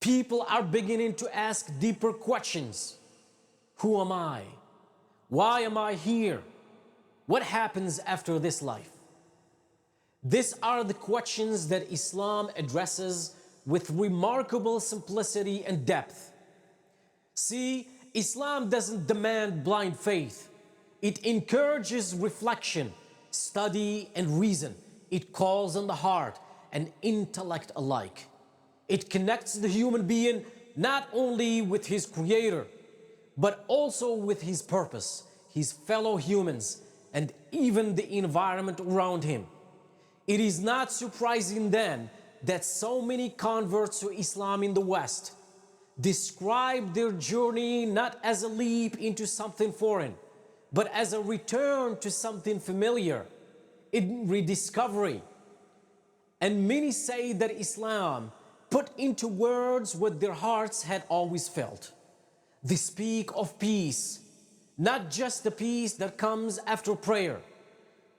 People are beginning to ask deeper questions. Who am I? Why am I here? What happens after this life? These are the questions that Islam addresses with remarkable simplicity and depth. See, Islam doesn't demand blind faith. It encourages reflection, study, and reason. It calls on the heart and intellect alike. It connects the human being not only with his creator, but also with his purpose, his fellow humans, and even the environment around him. It is not surprising then that so many converts to Islam in the West describe their journey not as a leap into something foreign, but as a return to something familiar, in rediscovery. And many say that Islam put into words what their hearts had always felt. They speak of peace, not just the peace that comes after prayer,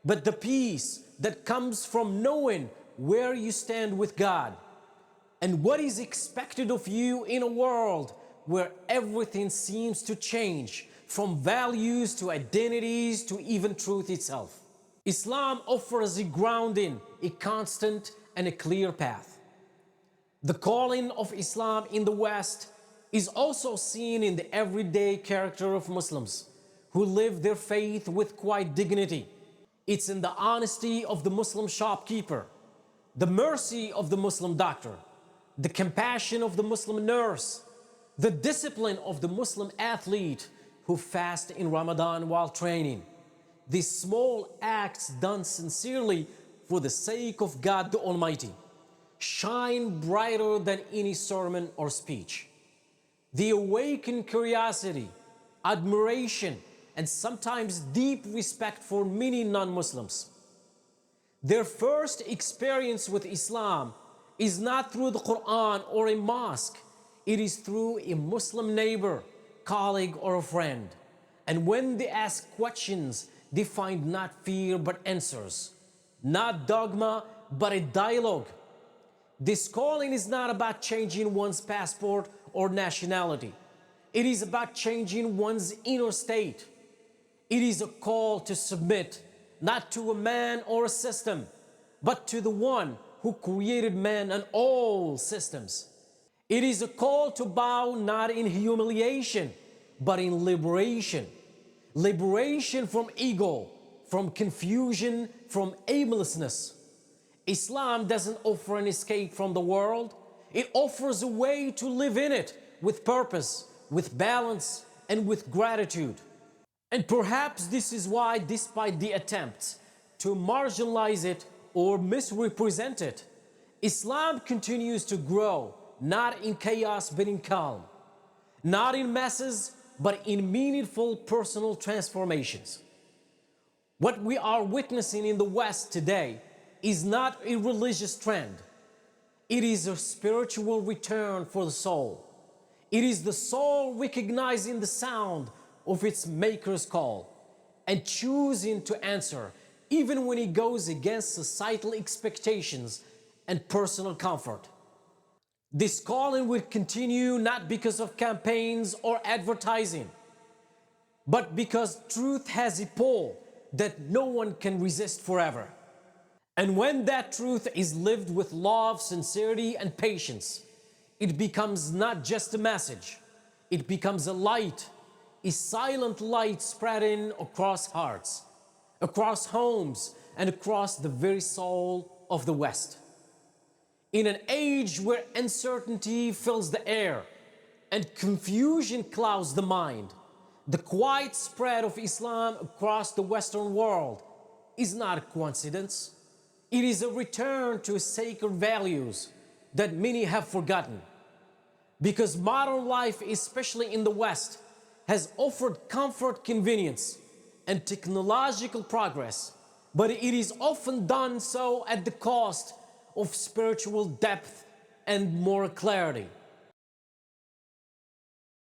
but the peace that comes from knowing where you stand with God and what is expected of you in a world where everything seems to change, from values to identities to even truth itself. Islam offers a grounding, a constant, and a clear path. The calling of Islam in the West is also seen in the everyday character of Muslims who live their faith with quiet dignity. It's in the honesty of the Muslim shopkeeper, the mercy of the Muslim doctor, the compassion of the Muslim nurse, the discipline of the Muslim athlete who fasts in Ramadan while training. These small acts done sincerely for the sake of God the Almighty shine brighter than any sermon or speech. They awaken curiosity, admiration, and sometimes deep respect for many non-Muslims. Their first experience with Islam is not through the Quran or a mosque. It is through a Muslim neighbor, colleague, or a friend. And when they ask questions, they find not fear but answers, not dogma but a dialogue. This calling is not about changing one's passport or nationality. It is about changing one's inner state. It is a call to submit, not to a man or a system, but to the one who created man and all systems. It is a call to bow not in humiliation, but in liberation. Liberation from ego, from confusion, from aimlessness. Islam doesn't offer an escape from the world. It offers a way to live in it with purpose, with balance, and with gratitude. And perhaps this is why, despite the attempts to marginalize it or misrepresent it, Islam continues to grow, not in chaos but in calm, not in masses but in meaningful personal transformations. What we are witnessing in the West today is not a religious trend. It is a spiritual return for the soul. It is the soul recognizing the sound of its maker's call and choosing to answer even when it goes against societal expectations and personal comfort. This calling will continue not because of campaigns or advertising, but because truth has a pull that no one can resist forever. And when that truth is lived with love, sincerity, and patience, it becomes not just a message, it becomes a light, a silent light spreading across hearts, across homes, and across the very soul of the West. In an age where uncertainty fills the air and confusion clouds the mind, the quiet spread of Islam across the Western world is not a coincidence. It is a return to sacred values that many have forgotten. Because modern life, especially in the West, has offered comfort, convenience, and technological progress, but it is often done so at the cost of spiritual depth and moral clarity.